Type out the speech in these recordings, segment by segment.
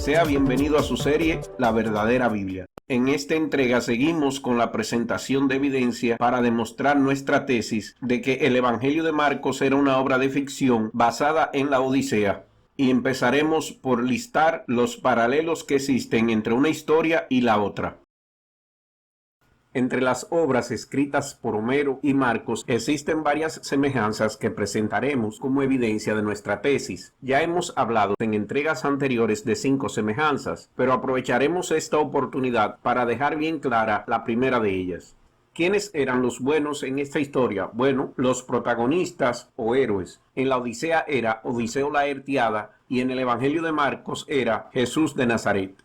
Sea bienvenido a su serie La Verdadera Biblia. En esta entrega seguimos con la presentación de evidencia para demostrar nuestra tesis de que el Evangelio de Marcos era una obra de ficción basada en la Odisea. Y empezaremos por listar los paralelos que existen entre una historia y la otra. Entre las obras escritas por Homero y Marcos existen varias semejanzas que presentaremos como evidencia de nuestra tesis. Ya hemos hablado en entregas anteriores de 5 semejanzas, pero aprovecharemos esta oportunidad para dejar bien clara la primera de ellas. ¿Quiénes eran los buenos en esta historia? Bueno, los protagonistas o héroes. En la Odisea era Odiseo Laertiada y en el Evangelio de Marcos era Jesús de Nazaret.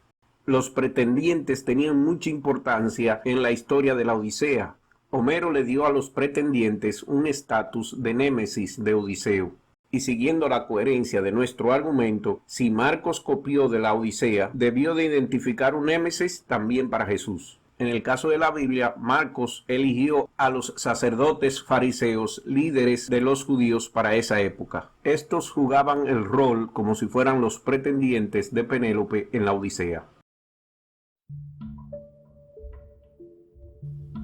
Los pretendientes tenían mucha importancia en la historia de la Odisea. Homero le dio a los pretendientes un estatus de némesis de Odiseo. Y siguiendo la coherencia de nuestro argumento, si Marcos copió de la Odisea, debió de identificar un némesis también para Jesús. En el caso de la Biblia, Marcos eligió a los sacerdotes fariseos, líderes de los judíos para esa época. Estos jugaban el rol como si fueran los pretendientes de Penélope en la Odisea.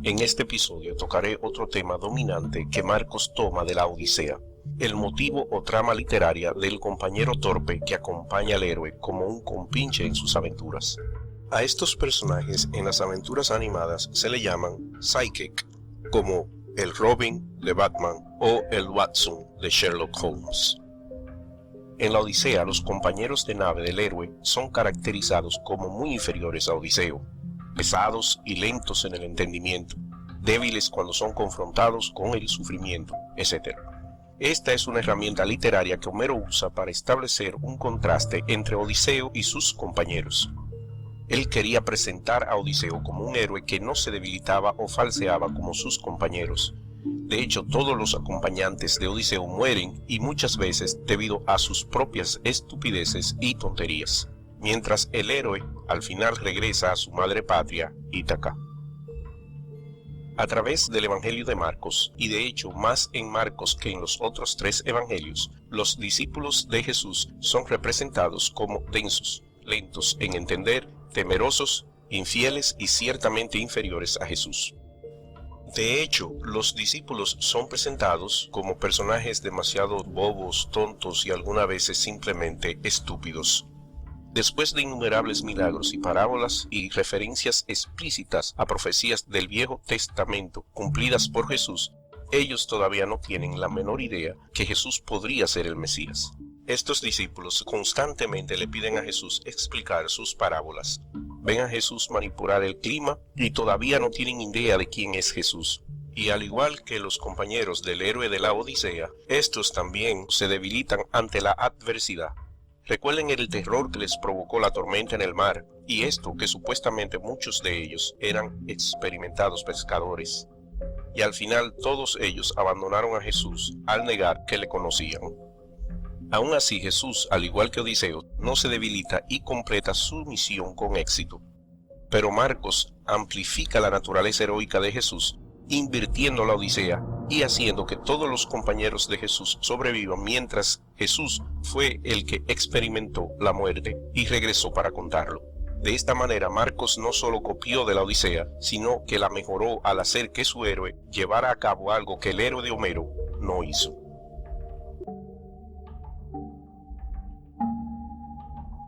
En este episodio tocaré otro tema dominante que Marcos toma de la Odisea, el motivo o trama literaria del compañero torpe que acompaña al héroe como un compinche en sus aventuras. A estos personajes en las aventuras animadas se le llaman sidekick, como el Robin de Batman o el Watson de Sherlock Holmes. En la Odisea, los compañeros de nave del héroe son caracterizados como muy inferiores a Odiseo, pesados y lentos en el entendimiento, débiles cuando son confrontados con el sufrimiento, etc. Esta es una herramienta literaria que Homero usa para establecer un contraste entre Odiseo y sus compañeros. Él quería presentar a Odiseo como un héroe que no se debilitaba o falseaba como sus compañeros. De hecho, todos los acompañantes de Odiseo mueren y muchas veces debido a sus propias estupideces y tonterías, mientras el héroe al final regresa a su madre patria, Ítaca. A través del Evangelio de Marcos, y de hecho más en Marcos que en los otros 3 evangelios, los discípulos de Jesús son representados como densos, lentos en entender, temerosos, infieles y ciertamente inferiores a Jesús. De hecho, los discípulos son presentados como personajes demasiado bobos, tontos y algunas veces simplemente estúpidos. Después de innumerables milagros y parábolas y referencias explícitas a profecías del Viejo Testamento cumplidas por Jesús, ellos todavía no tienen la menor idea que Jesús podría ser el Mesías. Estos discípulos constantemente le piden a Jesús explicar sus parábolas. Ven a Jesús manipular el clima y todavía no tienen idea de quién es Jesús. Y al igual que los compañeros del héroe de la Odisea, estos también se debilitan ante la adversidad. Recuerden el terror que les provocó la tormenta en el mar, y esto que supuestamente muchos de ellos eran experimentados pescadores. Y al final todos ellos abandonaron a Jesús al negar que le conocían. Aún así, Jesús, al igual que Odiseo, no se debilita y completa su misión con éxito. Pero Marcos amplifica la naturaleza heroica de Jesús, invirtiendo la Odisea y haciendo que todos los compañeros de Jesús sobrevivan mientras Jesús fue el que experimentó la muerte y regresó para contarlo. De esta manera, Marcos no solo copió de la Odisea, sino que la mejoró al hacer que su héroe llevara a cabo algo que el héroe de Homero no hizo.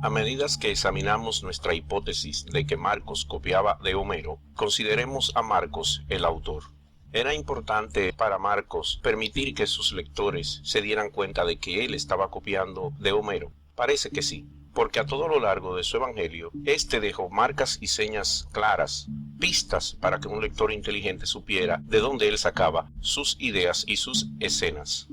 A medida que examinamos nuestra hipótesis de que Marcos copiaba de Homero, consideremos a Marcos el autor. ¿Era importante para Marcos permitir que sus lectores se dieran cuenta de que él estaba copiando de Homero? Parece que sí, porque a todo lo largo de su evangelio, este dejó marcas y señas claras, pistas para que un lector inteligente supiera de dónde él sacaba sus ideas y sus escenas.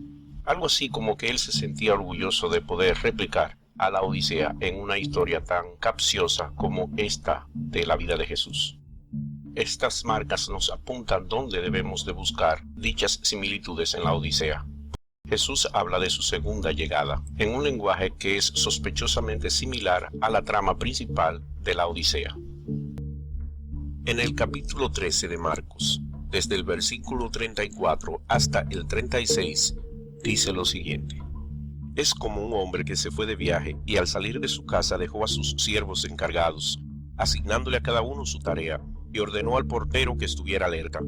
Algo así como que él se sentía orgulloso de poder replicar a la Odisea en una historia tan capciosa como esta de la vida de Jesús. Estas marcas nos apuntan dónde debemos de buscar dichas similitudes en la Odisea. Jesús habla de su segunda llegada, en un lenguaje que es sospechosamente similar a la trama principal de la Odisea. En el capítulo 13 de Marcos, desde el versículo 34 hasta el 36, dice lo siguiente: Es como un hombre que se fue de viaje y al salir de su casa dejó a sus siervos encargados, asignándole a cada uno su tarea, y ordenó al portero que estuviera alerta.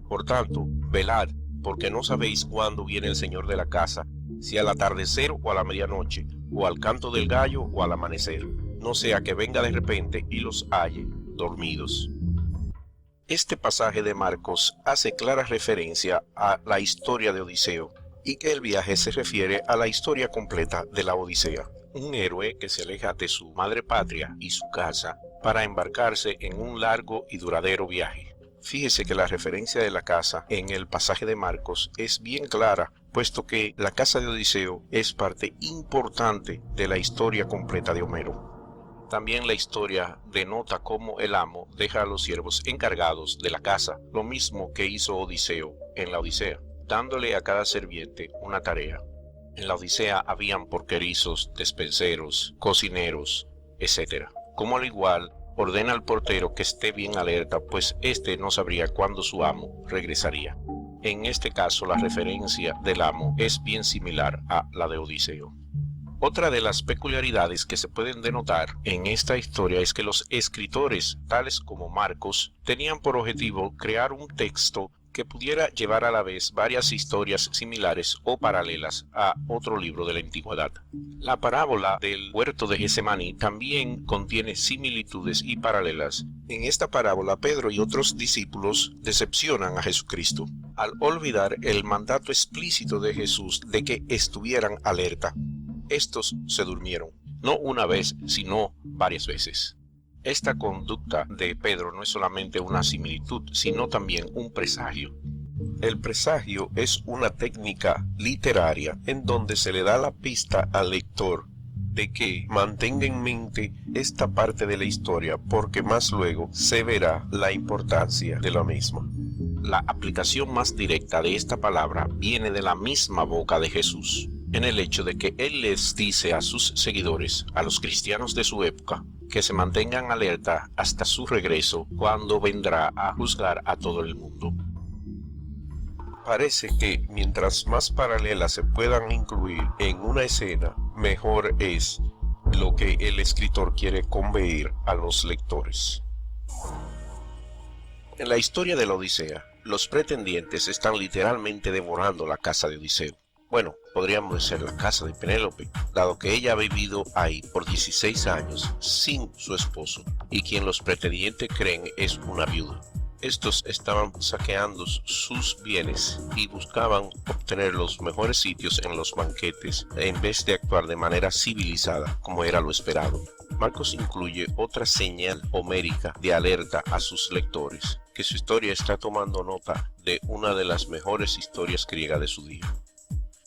Por tanto, velad, porque no sabéis cuándo viene el Señor de la casa, si al atardecer o a la medianoche, o al canto del gallo o al amanecer, no sea que venga de repente y los halle dormidos. Este pasaje de Marcos hace clara referencia a la historia de Odiseo, y que el viaje se refiere a la historia completa de la Odisea. Un héroe que se aleja de su madre patria y su casa para embarcarse en un largo y duradero viaje. Fíjese que la referencia de la casa en el pasaje de Marcos es bien clara, puesto que la casa de Odiseo es parte importante de la historia completa de Homero. También la historia denota cómo el amo deja a los siervos encargados de la casa, lo mismo que hizo Odiseo en la Odisea, dándole a cada sirviente una tarea. En la Odisea habían porquerizos, despenseros, cocineros, etc. Como al igual, ordena al portero que esté bien alerta, pues éste no sabría cuándo su amo regresaría. En este caso, la referencia del amo es bien similar a la de Odiseo. Otra de las peculiaridades que se pueden denotar en esta historia es que los escritores, tales como Marcos, tenían por objetivo crear un texto que pudiera llevar a la vez varias historias similares o paralelas a otro libro de la antigüedad. La parábola del huerto de Getsemaní también contiene similitudes y paralelas. En esta parábola, Pedro y otros discípulos decepcionan a Jesucristo al olvidar el mandato explícito de Jesús de que estuvieran alerta. Estos se durmieron, no una vez, sino varias veces. Esta conducta de Pedro no es solamente una similitud, sino también un presagio. El presagio es una técnica literaria en donde se le da la pista al lector de que mantenga en mente esta parte de la historia, porque más luego se verá la importancia de la misma. La aplicación más directa de esta palabra viene de la misma boca de Jesús, en el hecho de que Él les dice a sus seguidores, a los cristianos de su época, que se mantengan alerta hasta su regreso, cuando vendrá a juzgar a todo el mundo. Parece que mientras más paralelas se puedan incluir en una escena, mejor es lo que el escritor quiere conveyir a los lectores. En la historia de la Odisea, los pretendientes están literalmente devorando la casa de Odiseo. Bueno, podríamos decir la casa de Penélope, dado que ella ha vivido ahí por 16 años sin su esposo, y quien los pretendientes creen es una viuda. Estos estaban saqueando sus bienes y buscaban obtener los mejores sitios en los banquetes, en vez de actuar de manera civilizada, como era lo esperado. Marcos incluye otra señal homérica de alerta a sus lectores, que su historia está tomando nota de una de las mejores historias griegas de su día.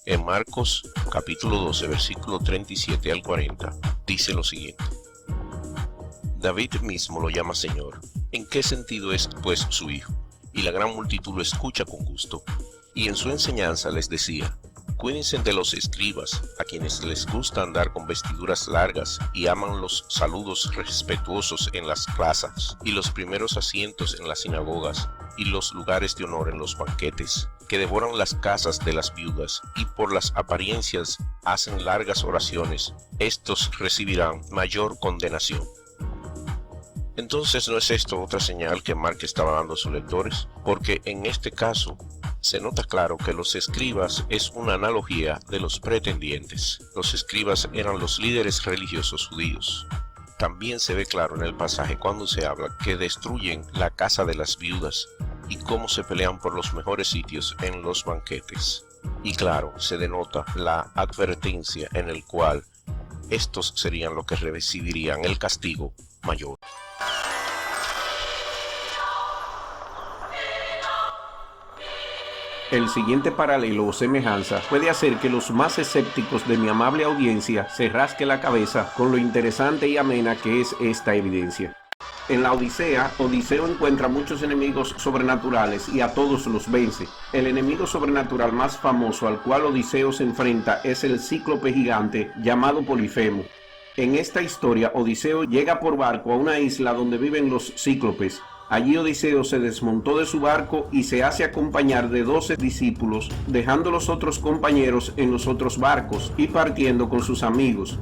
En Marcos capítulo 12, versículo 37 al 40, dice lo siguiente: David mismo lo llama Señor. ¿En qué sentido es, pues, su hijo? Y la gran multitud lo escucha con gusto. Y en su enseñanza les decía: cuídense de los escribas, a quienes les gusta andar con vestiduras largas y aman los saludos respetuosos en las plazas, y los primeros asientos en las sinagogas, y los lugares de honor en los banquetes, que devoran las casas de las viudas, y por las apariencias hacen largas oraciones. Estos recibirán mayor condenación. Entonces, ¿no es esto otra señal que Mark estaba dando a sus lectores? Porque en este caso se nota claro que los escribas es una analogía de los pretendientes. Los escribas eran los líderes religiosos judíos. También se ve claro en el pasaje cuando se habla que destruyen la casa de las viudas y cómo se pelean por los mejores sitios en los banquetes. Y claro, se denota la advertencia en el cual estos serían los que recibirían el castigo mayor. El siguiente paralelo o semejanza puede hacer que los más escépticos de mi amable audiencia se rasque la cabeza con lo interesante y amena que es esta evidencia. En la Odisea, Odiseo encuentra muchos enemigos sobrenaturales y a todos los vence. El enemigo sobrenatural más famoso al cual Odiseo se enfrenta es el cíclope gigante llamado Polifemo. En esta historia, Odiseo llega por barco a una isla donde viven los cíclopes. Allí Odiseo se desmontó de su barco y se hace acompañar de 12 discípulos, dejando los otros compañeros en los otros barcos y partiendo con sus amigos.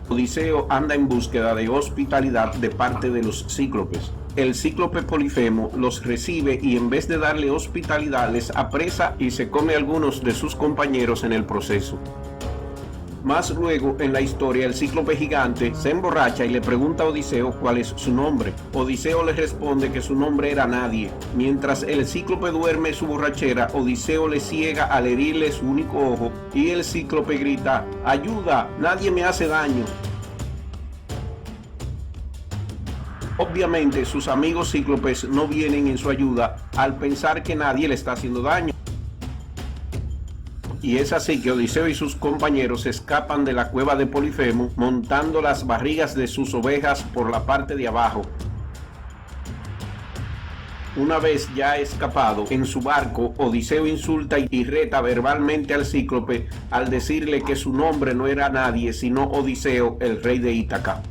Odiseo anda en búsqueda de hospitalidad de parte de los cíclopes. El cíclope Polifemo los recibe y en vez de darle hospitalidad les apresa y se come a algunos de sus compañeros en el proceso. Más luego en la historia el cíclope gigante se emborracha y le pregunta a Odiseo cuál es su nombre. Odiseo le responde que su nombre era Nadie. Mientras el cíclope duerme su borrachera, Odiseo le ciega al herirle su único ojo y el cíclope grita: ¡Ayuda! ¡Nadie me hace daño! Obviamente sus amigos cíclopes no vienen en su ayuda al pensar que nadie le está haciendo daño. Y es así que Odiseo y sus compañeros escapan de la cueva de Polifemo montando las barrigas de sus ovejas por la parte de abajo. Una vez ya escapado, en su barco, Odiseo insulta y reta verbalmente al cíclope al decirle que su nombre no era Nadie, sino Odiseo, el rey de Ítaca.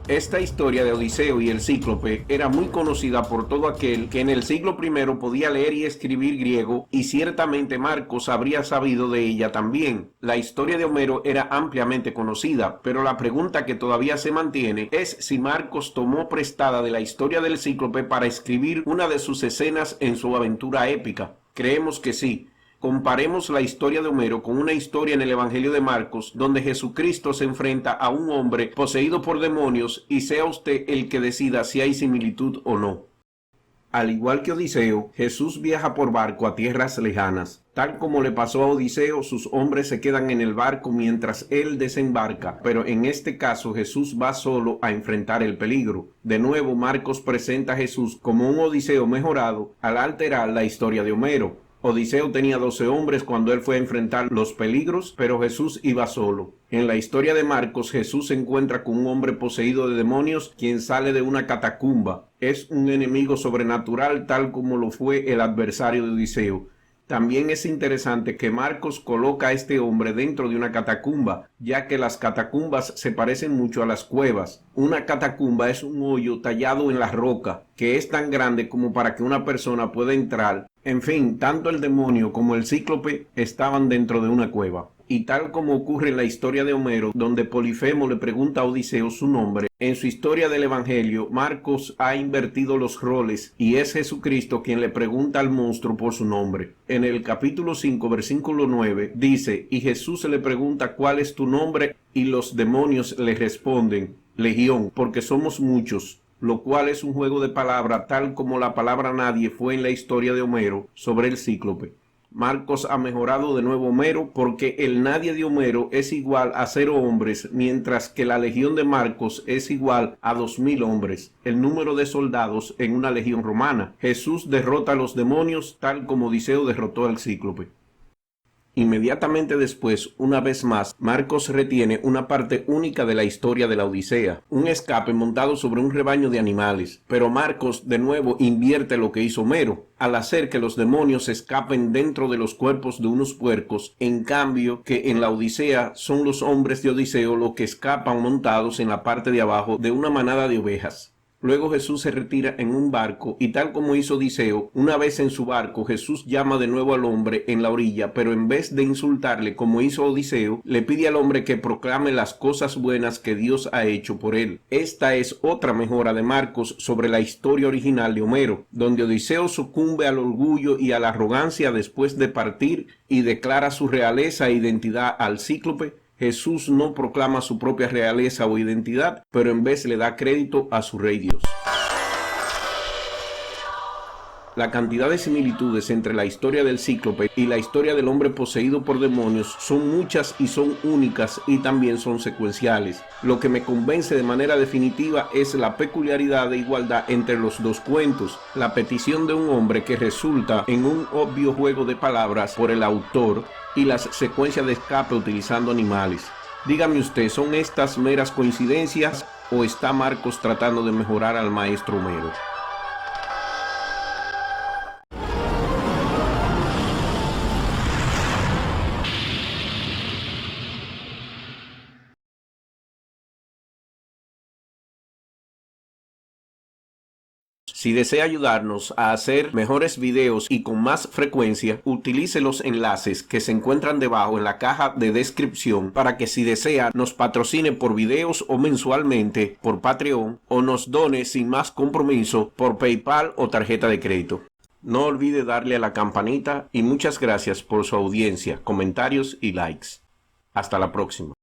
Esta historia de Odiseo y el cíclope era muy conocida por todo aquel que en el siglo I podía leer y escribir griego, y ciertamente Marcos habría sabido de ella también. La historia de Homero era ampliamente conocida, pero la pregunta que todavía se mantiene es si Marcos tomó prestada de la historia del cíclope para escribir una de sus escenas en su aventura épica. Creemos que sí. Comparemos la historia de Homero con una historia en el Evangelio de Marcos, donde Jesucristo se enfrenta a un hombre poseído por demonios, y sea usted el que decida si hay similitud o no. Al igual que Odiseo, Jesús viaja por barco a tierras lejanas. Tal como le pasó a Odiseo, sus hombres se quedan en el barco mientras él desembarca, pero en este caso Jesús va solo a enfrentar el peligro. De nuevo, Marcos presenta a Jesús como un Odiseo mejorado al alterar la historia de Homero. Odiseo tenía 12 hombres cuando él fue a enfrentar los peligros, pero Jesús iba solo. En la historia de Marcos, Jesús se encuentra con un hombre poseído de demonios, quien sale de una catacumba. Es un enemigo sobrenatural, tal como lo fue el adversario de Odiseo. También es interesante que Marcos coloca a este hombre dentro de una catacumba, ya que las catacumbas se parecen mucho a las cuevas. Una catacumba es un hoyo tallado en la roca, que es tan grande como para que una persona pueda entrar. En fin, tanto el demonio como el cíclope estaban dentro de una cueva. Y tal como ocurre en la historia de Homero, donde Polifemo le pregunta a Odiseo su nombre, en su historia del Evangelio, Marcos ha invertido los roles y es Jesucristo quien le pregunta al monstruo por su nombre. En el capítulo 5, versículo 9, dice: y Jesús le pregunta ¿cuál es tu nombre? Y los demonios le responden: Legión, porque somos muchos. Lo cual es un juego de palabras, tal como la palabra nadie fue en la historia de Homero sobre el cíclope. Marcos ha mejorado de nuevo Homero porque el nadie de Homero es igual a 0 hombres, mientras que la legión de Marcos es igual a 2000 hombres, el número de soldados en una legión romana. Jesús derrota a los demonios tal como Odiseo derrotó al cíclope. Inmediatamente después, una vez más, Marcos retiene una parte única de la historia de la Odisea, un escape montado sobre un rebaño de animales. Pero Marcos de nuevo invierte lo que hizo Homero, al hacer que los demonios escapen dentro de los cuerpos de unos puercos, en cambio que en la Odisea son los hombres de Odiseo los que escapan montados en la parte de abajo de una manada de ovejas. Luego Jesús se retira en un barco y tal como hizo Odiseo, una vez en su barco Jesús llama de nuevo al hombre en la orilla, pero en vez de insultarle como hizo Odiseo, le pide al hombre que proclame las cosas buenas que Dios ha hecho por él. Esta es otra mejora de Marcos sobre la historia original de Homero, donde Odiseo sucumbe al orgullo y a la arrogancia después de partir y declara su realeza e identidad al cíclope. Jesús no proclama su propia realeza o identidad, pero en vez le da crédito a su Rey Dios. La cantidad de similitudes entre la historia del cíclope y la historia del hombre poseído por demonios son muchas y son únicas y también son secuenciales. Lo que me convence de manera definitiva es la peculiaridad de igualdad entre los dos cuentos, la petición de un hombre que resulta en un obvio juego de palabras por el autor y las secuencias de escape utilizando animales. Dígame usted, ¿son estas meras coincidencias o está Marcos tratando de mejorar al maestro Homero? Si desea ayudarnos a hacer mejores videos y con más frecuencia, utilice los enlaces que se encuentran debajo en la caja de descripción para que si desea nos patrocine por videos o mensualmente por Patreon o nos done sin más compromiso por PayPal o tarjeta de crédito. No olvide darle a la campanita y muchas gracias por su audiencia, comentarios y likes. Hasta la próxima.